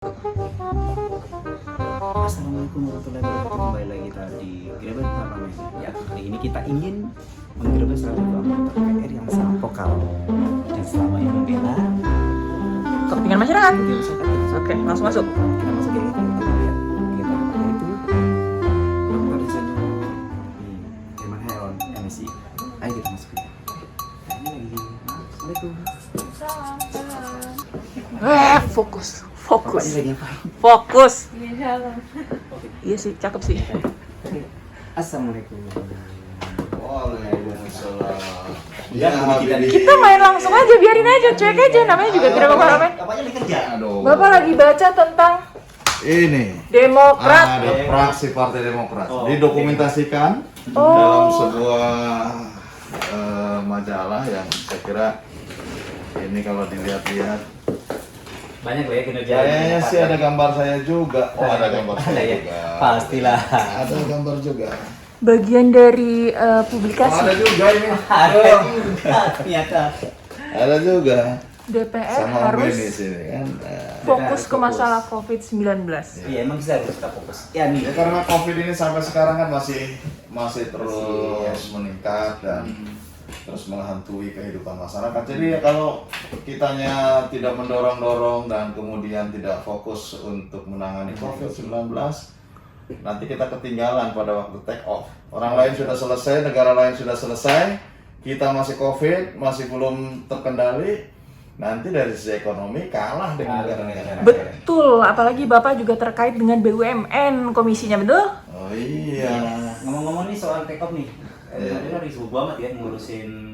Assalamualaikum warahmatullahi wabarakatuh. Kembali lagi kita di Grebek Parlemen. Ya, kali ini kita ingin menggerebek salah satu anggota DPR yang sangat vokal dan selama ini membela kepentingan masyarakat. Oke, langsung masuk. Kita masuk ya, kita lihat kegiatan itu Dr. Insinyur Herman Heron MSI. Ayo kita masuk ya. Ini lagi. Assalamualaikum. Fokus. Bapak ini lagi ngapain? Fokus. Iya sih, cakep sih. Assalamualaikum. Waalaikumsalam. Ya, Kita main langsung aja, biarin aja, cuek aja. Namanya juga Grebek Parlemen. Bapaknya lagi kerja. Aduh. Bapak lagi baca tentang Ini Demokrat. ada fraksi Partai Demokrat. Oh. Didokumentasikan dalam sebuah majalah yang saya kira ini kalau dilihat-lihat Banyak lah ya kinerja. kayaknya sih ada gambar saya juga. Oh, ada gambar Ada saya ya? juga. Pastilah. Ada gambar juga. Bagian dari Oh, publikasi ada juga ini. Ada juga ternyata. Ada juga. DPR Sama harus Om Beni sini kan. fokus ke Fokus. masalah COVID-19. Iya, emang bisa harus kita fokus. Ya nih. Ya, karena COVID ini sampai sekarang kan masih terus meningkat dan terus menghantui kehidupan masyarakat. Jadi ya kalau kitanya tidak mendorong-dorong dan kemudian tidak fokus untuk menangani COVID-19, nanti kita ketinggalan pada waktu take off. Orang lain sudah selesai, negara lain sudah selesai, kita masih COVID, masih belum terkendali. Nanti dari sisi ekonomi kalah dengan negara-negara. Betul, apalagi Bapak juga terkait dengan BUMN komisinya, betul? Oh iya. Ngomong-ngomong nih soal take off nih. Tadi lagi sibuk banget ya ngurusin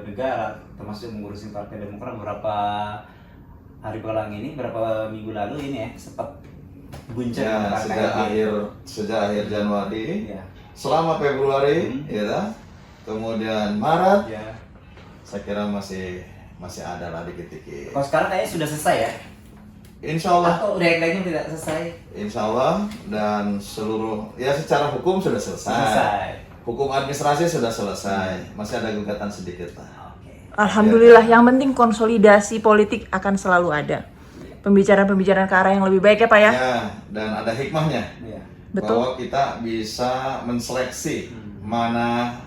negara, termasuk mengurusin Partai Demokrat beberapa hari belang ini, beberapa minggu lalu ini ya sempat guncang Ya, sejak akhir Januari, Ya. selama Februari, ya kan? Kemudian Maret, Ya. saya kira masih ada lah dikit-dikit. Kalau sekarang kayaknya sudah selesai ya? Insya Allah, Atau lain-lainnya tidak selesai? Insya Allah, dan seluruh ya secara hukum sudah selesai. Hukum administrasi sudah selesai, masih ada gugatan sedikit lah. Oke. Alhamdulillah, yang penting konsolidasi politik akan selalu ada. Pembicaraan-pembicaraan ke arah yang lebih baik ya Pak ya? Ya, dan ada hikmahnya Iya. Betul. bahwa kita bisa menseleksi mana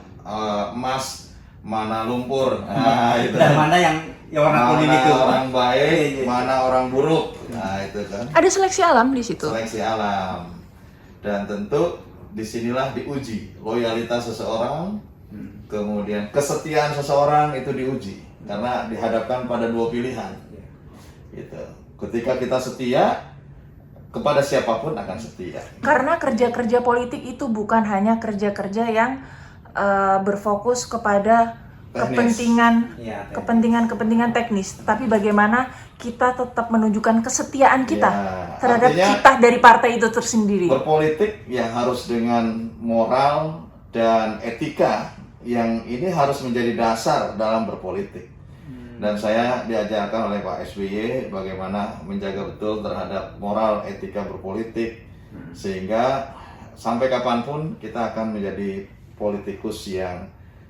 emas, mana lumpur, nah itu Dan mana yang warna kuning mana itu? orang Iya, baik, iya. mana orang buruk, nah itu kan Ada seleksi alam di situ. seleksi alam. Dan tentu disinilah diuji loyalitas seseorang, kemudian kesetiaan seseorang itu diuji karena dihadapkan pada dua pilihan. Gitu. Ketika kita setia kepada siapapun akan setia. Karena kerja-kerja politik itu bukan hanya kerja-kerja yang berfokus kepada Teknis. Iya, kepentingan teknis, tapi bagaimana kita tetap menunjukkan kesetiaan kita Ya, terhadap artinya kita dari partai itu tersendiri. berpolitik yang harus dengan moral dan etika yang ini harus menjadi dasar dalam berpolitik. Dan saya diajarkan oleh Pak SBY bagaimana menjaga betul terhadap moral etika berpolitik sehingga sampai kapanpun kita akan menjadi politikus yang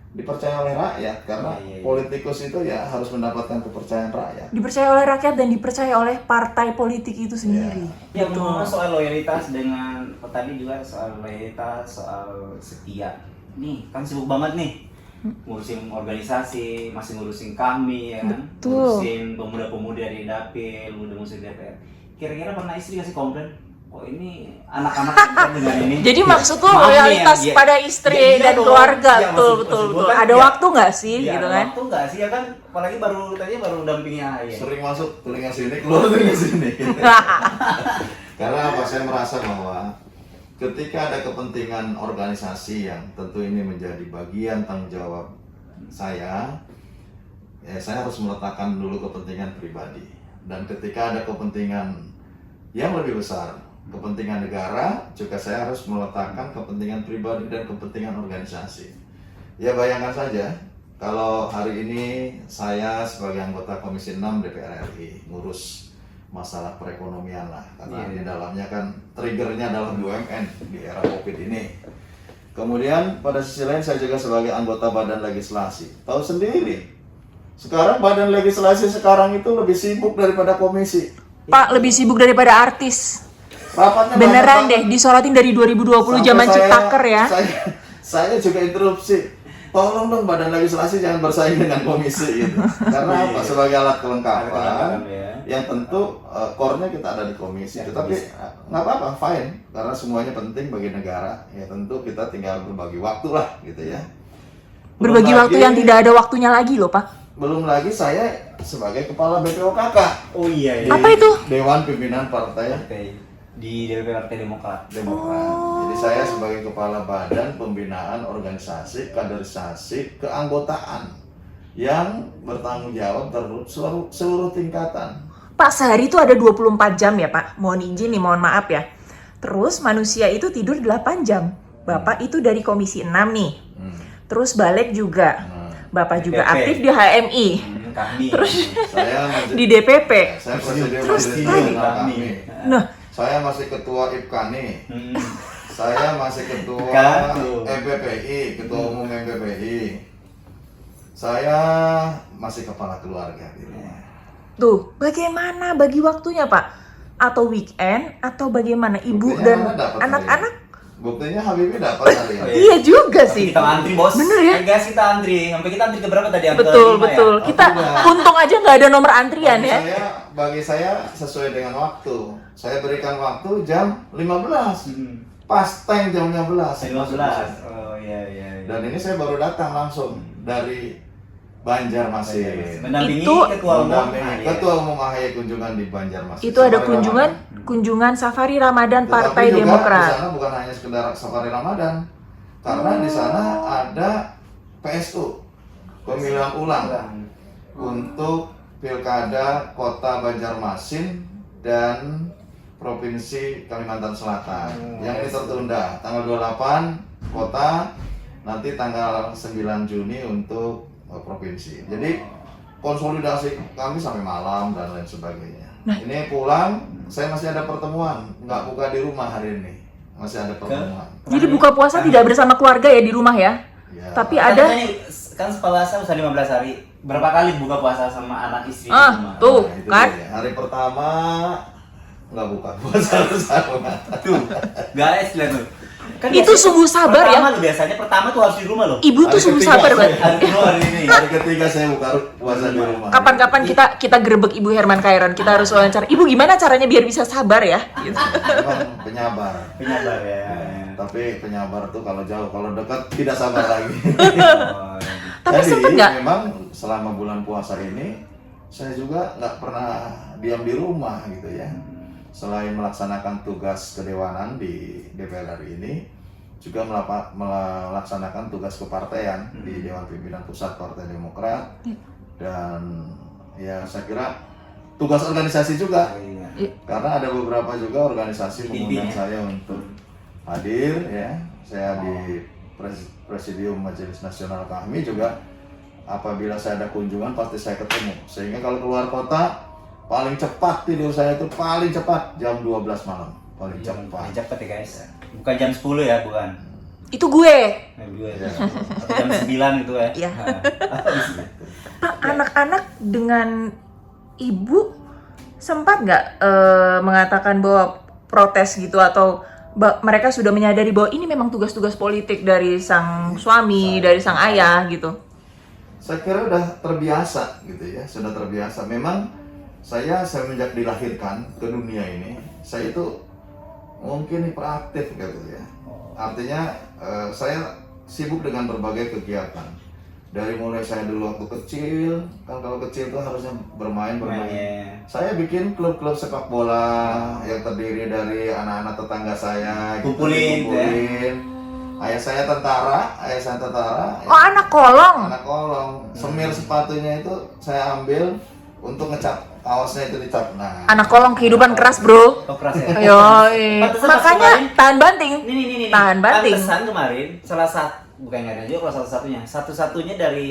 dipercaya oleh rakyat karena Iya. politikus itu ya harus mendapatkan kepercayaan rakyat. Dipercaya oleh rakyat dan dipercaya oleh partai politik itu sendiri. Ya, ngomong soal loyalitas dengan tadi juga soal loyalitas, soal setia. Nih, kan sibuk banget nih. Ngurusin organisasi, masih ngurusin kami ya kan. Betul. Ngurusin pemuda-pemuda di dapil, muda-mudi DPR. Kira-kira pernah istri kasih komplain? Kok ini anak-anak kita dengan ini? Jadi maksud tuh Maaf nih loyalitas ya, pada istri ya, iya dan dong. keluarga, Iya, betul maksud betul gua betul. kan, Ada ya. waktu nggak sih, Iya, gitu ada kan? waktu nggak sih ya kan? Apalagi tadi baru dampingnya ya. Sering masuk telinga sini, keluar telinga sini. Karena apa? Saya merasa bahwa ketika ada kepentingan organisasi yang tentu ini menjadi bagian tanggung jawab saya, ya saya harus meletakkan dulu kepentingan pribadi. Dan ketika ada kepentingan yang lebih besar, kepentingan negara, juga saya harus meletakkan kepentingan pribadi dan kepentingan organisasi. Ya bayangkan saja, kalau hari ini saya sebagai anggota Komisi 6 DPR RI ngurus masalah perekonomian lah, karena di dalamnya kan triggernya adalah BUMN di era COVID ini. Kemudian pada sisi lain saya juga sebagai anggota badan legislasi. Tahu sendiri, sekarang badan legislasi sekarang itu lebih sibuk daripada komisi. Pak lebih sibuk daripada artis. Rapatnya Beneran banyak deh, disorotin dari 2020 Sampai zaman Ciptaker ya. Saya juga interupsi. Tolong dong Badan Legislasi jangan bersaing dengan komisi gitu. Karena apa? Sebagai alat kelengkapan. Ya. Yang tentu core-nya kita ada di komisi. Tetapi nggak apa-apa, fine. Karena semuanya penting bagi negara. Ya tentu kita tinggal berbagi waktu lah gitu ya. Belum Berbagi waktu lagi- yang tidak ada waktunya lagi loh Pak. Belum lagi saya sebagai kepala BPOKK. Oh iya Di ya. Apa itu? Dewan Pimpinan Partai Oke. Di DPP Partai Demokrat. Demokrat. Jadi saya sebagai kepala badan pembinaan organisasi, kaderisasi, keanggotaan yang bertanggung jawab terhadap seluruh tingkatan. Pak sehari itu ada 24 jam ya Pak. Mohon izin nih, mohon maaf ya. Terus manusia itu tidur 8 jam. Bapak itu dari Komisi 6 nih. Terus balik juga. Bapak juga DPP. aktif di HMI. Kami. Saya masih, Di DPP. saya presidium Terus Majelis tadi- Nasional kami. Nah, Saya masih ketua IPKANI. Hmm. Saya masih ketua Kan. MPPI, ketua umum MPPI. Saya masih kepala keluarga gitu. tuh bagaimana bagi waktunya Pak? Atau weekend atau bagaimana ibu Buktinya dan Anda dapat anak-anak? Buktinya Habibie dapat hari ini. Iya juga Tapi sih. kita antri bos. Bener ya? Guys kita antri. Sampai kita antri ke berapa tadi? Angka Betul, 5 betul. Ya? Kita untung aja nggak ada nomor antrian ya. Bagi saya sesuai dengan waktu. Saya berikan waktu jam 15. Hmm. Pas time jam 15. 15. Oh iya iya. iya. Dan ini saya baru datang langsung dari Banjarmasin. Mendampingi Itu- ketua umum. Mendampingi Ah, iya. Ketua Umum AHY kunjungan di Banjarmasin. Itu ada Safari kunjungan Ramadan. kunjungan Safari Ramadan Tetapi Partai juga Demokrat. Di sana bukan hanya sekedar safari Ramadan, karena di sana ada PSU, pemilihan ulang untuk Pilkada Kota Banjarmasin dan Provinsi Kalimantan Selatan. Yang ini tertunda tanggal 28 kota, nanti tanggal 9 Juni untuk provinsi. Jadi konsolidasi kami sampai malam dan lain sebagainya. Ini pulang, saya masih ada pertemuan, nggak buka di rumah hari ini, masih ada pertemuan. Jadi buka puasa tidak bersama keluarga ya di rumah ya. Ya. Tapi Kan ada katanya, kan puasa usah 15 hari. Berapa kali buka puasa sama anak istri di Ah, rumah? tuh. Nah, itu kan? dia. Hari pertama nggak buka puasa bersama. Tuh, guys lihat tuh. Kan Itu biasanya sungguh sabar ya. pertama loh, biasanya pertama tuh harus di rumah loh. Ibu tuh Hari sungguh ketiga sabar saya- banget. Hari kedua hari ini. Hari ketiga saya buka puasa di rumah. Kapan-kapan kita gerebek Ibu Herman Khairon, kita harus wawancara. Ibu gimana caranya biar bisa sabar ya? Gitu. Memang penyabar. Penyabar ya. Tapi penyabar tuh kalau jauh, kalau dekat tidak sabar lagi. Oh, Tapi Jadi sempet nggak? memang selama bulan puasa ini saya juga nggak pernah diam di rumah gitu ya. Selain melaksanakan tugas kedewanan di DPR RI ini, juga melaksanakan tugas kepartaian di Dewan Pimpinan Pusat Partai Demokrat. Dan ya saya kira tugas organisasi juga. iya. Karena ada beberapa juga organisasi mengundang Pimpin, ya? saya untuk hadir ya. Saya di Presidium Majelis Nasional kami juga apabila saya ada kunjungan pasti saya ketemu. Sehingga kalau keluar kota paling cepat tidur saya itu paling cepat jam 12 malam. Paling cepat. Paling cepat ya guys. Bukan jam 10 ya, bukan. Itu gue. Dua Iya. Atau jam 9 gitu ya. Iya. Pak, anak-anak dengan ibu sempat nggak mengatakan bahwa protes gitu atau mereka sudah menyadari bahwa ini memang tugas-tugas politik dari sang suami, dari sang ayah gitu? Saya kira udah terbiasa gitu ya, sudah terbiasa. Memang saya semenjak dilahirkan ke dunia ini, saya itu mungkin hiperaktif gitu ya. Artinya saya sibuk dengan berbagai kegiatan. Dari mulai saya dulu waktu kecil, kan kalau kecil tuh harusnya bermain. Mainnya. Saya bikin klub-klub sepak bola yang terdiri dari anak-anak tetangga saya. gitu, Kumpulin, dikumpulin. Ayah saya tentara. Oh, anak kolong. Anak kolong, semir sepatunya itu saya ambil untuk ngecat, kaosnya itu dicat. Nah, Anak kolong kehidupan keras, bro. Oh, keras ya. Ayo, Pantesan pas makanya kemarin- tahan banting. Nih. Tahan banting. Pantesan kemarin salah satu bukan nggak ada juga kalau satu-satunya dari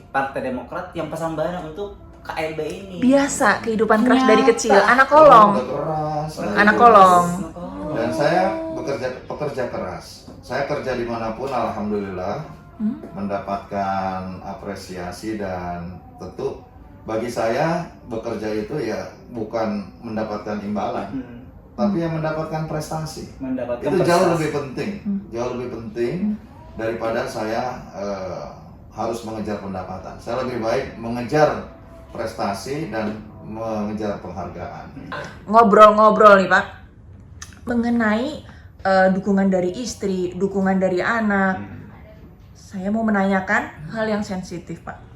Partai Demokrat yang pasang barang untuk KLB ini. Biasa kehidupan keras Ternyata. dari kecil. Anak kolong. udah keras. Anak kolong. Dan saya pekerja keras. Saya kerja dimanapun, alhamdulillah mendapatkan apresiasi dan tentu bagi saya bekerja itu ya bukan mendapatkan imbalan, tapi yang mendapatkan prestasi. Mendapatkan Itu jauh prestasi. lebih penting, jauh lebih penting daripada saya harus mengejar pendapatan. Saya lebih baik mengejar prestasi dan mengejar penghargaan. Ngobrol-ngobrol nih Pak, mengenai dukungan dari istri, dukungan dari anak. Saya mau menanyakan hal yang sensitif Pak.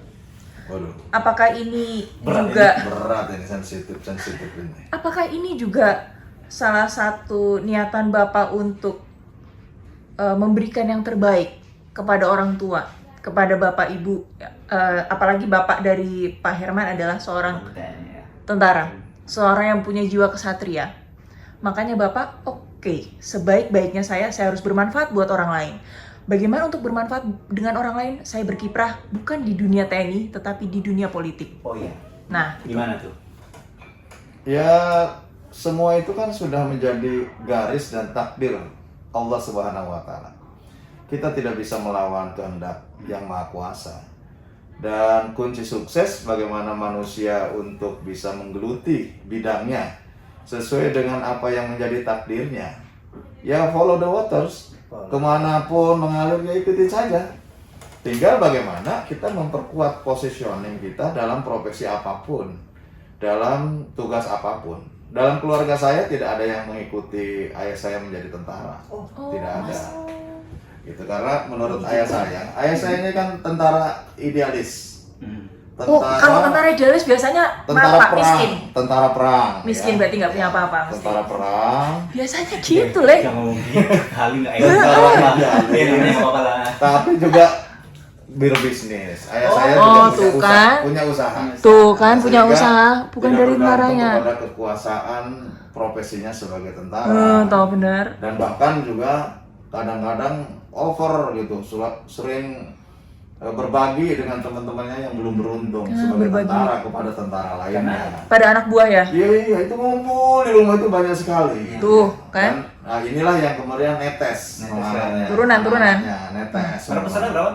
Waduh, Apakah ini Berat juga berat ini, sensitif ini. apakah ini juga salah satu niatan Bapak untuk memberikan yang terbaik kepada orang tua, kepada Bapak Ibu, apalagi Bapak dari Pak Herman adalah seorang tentara, seorang yang punya jiwa kesatria. Makanya Bapak, oke, sebaik-baiknya saya harus bermanfaat buat orang lain. Bagaimana untuk bermanfaat dengan orang lain? Saya berkiprah bukan di dunia TNI, tetapi di dunia politik. Oh iya. Nah, Gimana tuh? Ya, semua itu kan sudah menjadi garis dan takdir Allah Subhanahu wa Ta'ala. Kita tidak bisa melawan kehendak yang Maha Kuasa. Dan kunci sukses bagaimana manusia untuk bisa menggeluti bidangnya sesuai dengan apa yang menjadi takdirnya. Ya, follow the waters. Kemanapun mengalir ya ikuti saja. Tinggal bagaimana kita memperkuat positioning kita dalam profesi apapun, dalam tugas apapun. Dalam keluarga saya tidak ada yang mengikuti ayah saya menjadi tentara. Tidak ada. Gitu, karena menurut ayah saya ini kan tentara idealis. kalau tentara idealis biasanya maaf Pak, perang, miskin. tentara perang. Miskin ya. berarti nggak punya apa-apa. Tentara perang. Biasanya gitu, Le. Jangan ngomong gitu, kali nggak enak. Iya, namanya apa-apa lah. Tapi juga berbisnis. Ayah saya Oh, juga tuh punya kan. punya usaha. Tuh kan punya Sehingga usaha, bukan tidak dari bergantung tentaranya. kepada kekuasaan profesinya sebagai tentara. Tahu benar. Dan bahkan juga kadang-kadang over gitu, sering berbagi dengan teman-temannya yang belum beruntung sebagai berbagi. tentara kepada tentara lainnya. Pada anak buah ya. Iya, itu ngumpul di rumah itu banyak sekali. Tuh, kan? Dan, nah inilah yang kemudian netes. namanya. Turunan. Ya, netes. Berapa bersaudara berapa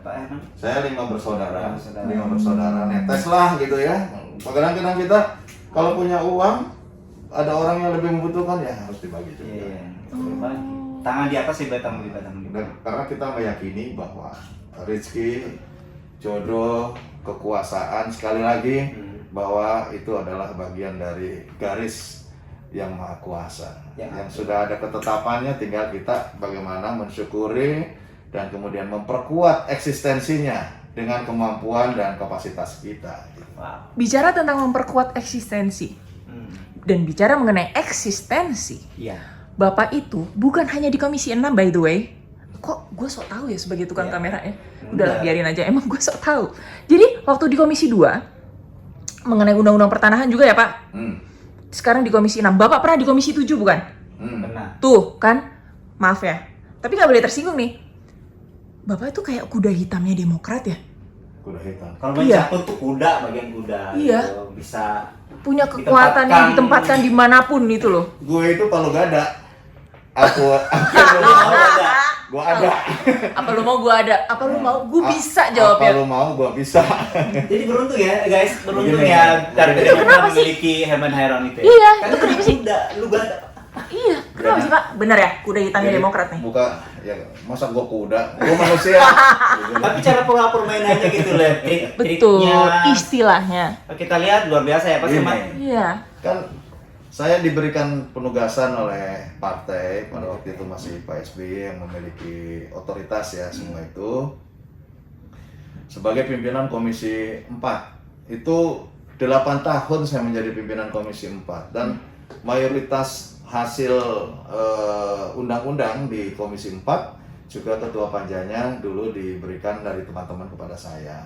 Pak Herman? Saya 5 bersaudara. Lima bersaudara. 5 bersaudara. Netes lah gitu ya. Kadang-kadang kita kalau punya uang, ada orang yang lebih membutuhkan ya harus dibagi juga. Iya, berbagi. Tangan di atas hebat, tangan di bawah, tangan di bawah. Dan karena kita meyakini bahwa rezeki, jodoh, kekuasaan sekali lagi bahwa itu adalah bagian dari garis yang Maha Kuasa. Yang sudah ada ketetapannya, tinggal kita bagaimana mensyukuri dan kemudian memperkuat eksistensinya dengan kemampuan dan kapasitas kita. Wow. Bicara tentang memperkuat eksistensi dan bicara mengenai eksistensi, Iya. Bapak itu bukan hanya di Komisi 6 by the way. Kok gue sok tahu ya sebagai tukang Iya. kamera ya? Udahlah biarin aja, emang gue sok tahu. Jadi waktu di Komisi 2 mengenai undang-undang pertanahan juga ya Pak. Sekarang di Komisi 6. Bapak pernah di Komisi 7 bukan? Benar. Tuh kan, maaf ya. Tapi nggak boleh tersinggung nih. Bapak itu kayak kuda hitamnya Demokrat ya. Kuda hitam. Kalau Iya. main tuh kuda, bagian kuda. Iya. Gitu. Bisa Punya kekuatan yang ditempatkan dimanapun itu loh. Gue itu kalau gak ada, aku gua ada. Apa lu mau gue ada? Apa lu mau gue bisa Apa jawabnya? lu mau gua bisa. Jadi beruntung ya guys, beruntung Begini. ya dari Itu kenapa sih? memiliki Herman Hairon itu. Ya? Iya, Karena itu kenapa sih? kuda, lu gak ada. Iya, kenapa sih Pak? Bener ya, kuda hitamnya Jadi, Demokrat nih. Buka ya masa gua kuda, gua manusia. Tapi cara pola permainannya gitu loh, Betul, triknya. istilahnya. Kita lihat luar biasa ya Pak Gini. Herman. Iya. Kan saya diberikan penugasan oleh partai pada waktu itu masih Pak SBY yang memiliki otoritas ya semua itu sebagai pimpinan Komisi 4. Itu 8 tahun saya menjadi pimpinan Komisi 4 dan mayoritas hasil undang-undang di Komisi 4 juga ketua panjanya dulu diberikan dari teman-teman kepada saya.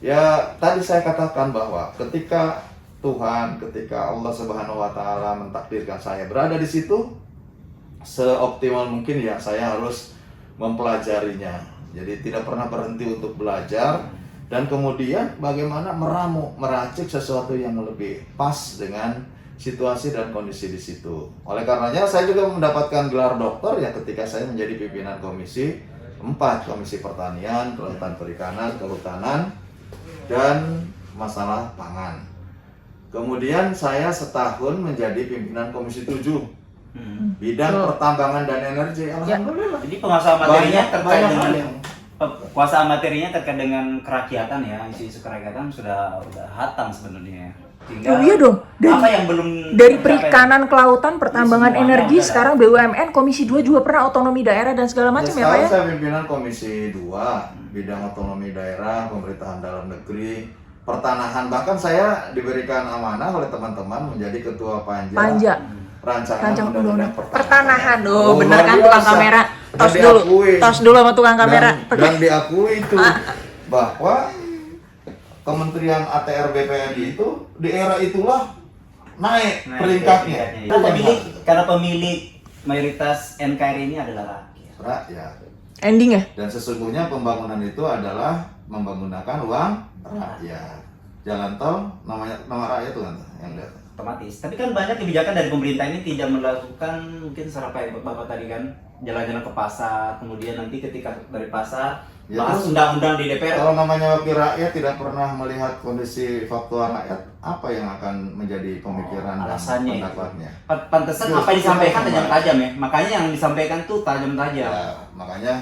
Ya tadi saya katakan bahwa ketika Tuhan, ketika Allah Subhanahu wa Ta'ala mentakdirkan saya berada di situ, seoptimal mungkin ya saya harus mempelajarinya. Jadi tidak pernah berhenti untuk belajar dan kemudian bagaimana meramu, meracik sesuatu yang lebih pas dengan situasi dan kondisi di situ. Oleh karenanya saya juga mendapatkan gelar doktor ya ketika saya menjadi pimpinan Komisi 4, Komisi Pertanian, Kelautan Perikanan, Kehutanan dan masalah pangan. Kemudian saya setahun menjadi pimpinan Komisi 7 bidang Betul. pertambangan dan energi. Alhamdulillah. Jadi penguasaan materinya terkait banyak dengan hal yang penguasaan materinya terkait dengan kerakyatan ya, isu-isu kerakyatan sudah hatam sebenarnya. Tinggal Oh iya dong. apa yang belum Dari tercapai. perikanan, kelautan, pertambangan, Semuanya energi, udah. sekarang BUMN, Komisi 2 juga pernah otonomi daerah dan segala macam ya Pak sekarang ya? saya pimpinan Komisi 2 bidang otonomi daerah, pemerintahan dalam negeri, pertanahan. Bahkan saya diberikan amanah oleh teman-teman menjadi ketua Panja. rancangan Rancang undang-undang pertanahan. Oh, bener luar kan biasa. tukang kamera. Dan Tos dulu. diakui. Tos dulu sama tukang kamera. Dan diakui itu bahwa Kementerian ATR BPN itu di era itulah naik Nah, peringkatnya. Karena pemilik mayoritas NKRI ini adalah rakyat. Rakyat. Ending ya? Dan sesungguhnya pembangunan itu adalah menggunakan uang rakyat. Jalan tol nama rakyat tuh kan yang lihat. Otomatis. Tapi kan banyak kebijakan dari pemerintah ini tidak melakukan mungkin secara kayak Bapak tadi kan jalan-jalan ke pasar, kemudian nanti ketika dari pasar Ya, bahas terus undang-undang di DPR. Kalau namanya wakil rakyat tidak pernah melihat kondisi faktual rakyat, apa yang akan menjadi pemikiran dan alasannya itu. pendapatnya? Pantesan Terus, apa yang disampaikan terus, tajam-tajam ya. Makanya yang disampaikan tuh tajam-tajam. Ya, makanya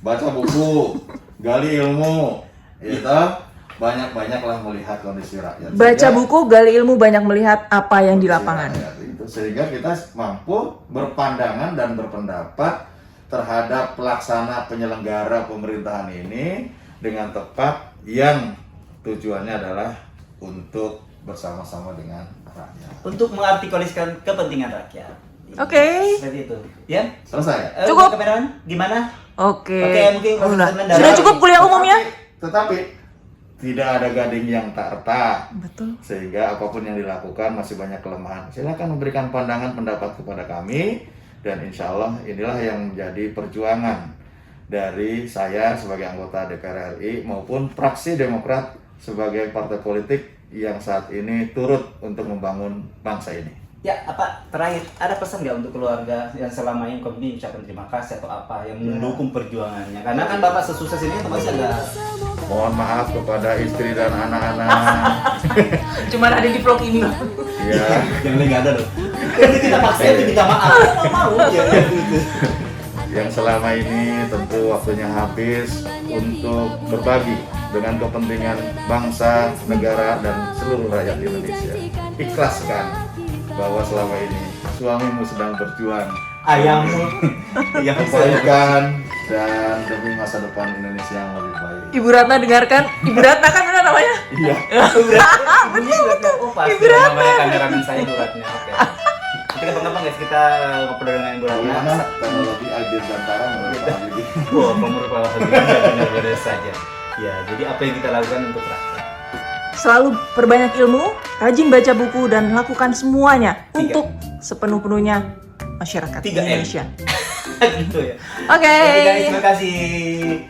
baca buku, gali ilmu, gitu. Banyak-banyaklah melihat kondisi rakyat. Baca Sehingga- buku, gali ilmu, banyak melihat apa yang di lapangan. Sehingga kita mampu berpandangan dan berpendapat terhadap pelaksana penyelenggara pemerintahan ini dengan tepat yang tujuannya adalah untuk bersama-sama dengan rakyat. Untuk mengartikulasikan kepentingan rakyat. Oke. Seperti itu. Ya? Selesai. Cukup. Kamerawan, gimana? Oke. Oke, mungkin Udah. Profesor Sudah cukup kuliah umumnya? Tetapi tidak ada gading yang tak retak. Betul. Sehingga apapun yang dilakukan masih banyak kelemahan. Silakan memberikan pandangan pendapat kepada kami dan insya Allah inilah yang menjadi perjuangan dari saya sebagai anggota DPR RI maupun fraksi Demokrat sebagai partai politik yang saat ini turut untuk membangun bangsa ini. Ya, apa terakhir ada pesan nggak untuk keluarga yang selama ini kami ucapkan terima kasih atau apa yang mendukung perjuangannya? Karena kan Bapak sesukses ini otomatis ada. Mohon maaf kepada istri dan anak-anak. Cuma ada di vlog ini. Ya, Yang lain nggak ada loh. Jadi kita paksa itu minta maaf. Nggak mau ya gitu. yang selama ini tentu waktunya habis untuk berbagi dengan kepentingan bangsa, negara, dan seluruh rakyat Indonesia. Ikhlaskan bahwa selama ini suamimu sedang berjuang Ayammu yang kebaikan dan demi masa depan Indonesia yang lebih baik. Ibu Ratna dengarkan. Ibu Ratna kan benar namanya? Iya. betul. Oh, pasti namanya kameramen saya Bu Ratna. Oke. Kita kapan-kapan guys kita ngobrol dengan Ibu Ratna. Bagaimana teknologi Albir Gantara menurut Pak Habibie? Wah, nomor Pak Habibie benar-benar saja. Ya, jadi apa yang kita lakukan untuk rakyat? Selalu perbanyak ilmu, rajin baca buku, dan lakukan semuanya 3. untuk sepenuh-penuhnya masyarakat 3M. Indonesia. Gitu ya. Oke. Jadi guys, terima kasih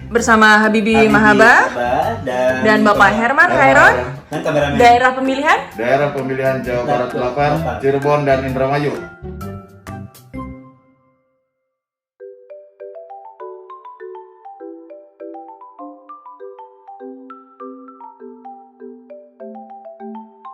Bersama Habibie Mahaba dan Bapak Herman Khairon, dan kameramen daerah pemilihan Daerah pemilihan Jawa Barat 8, Cirebon dan Indramayu.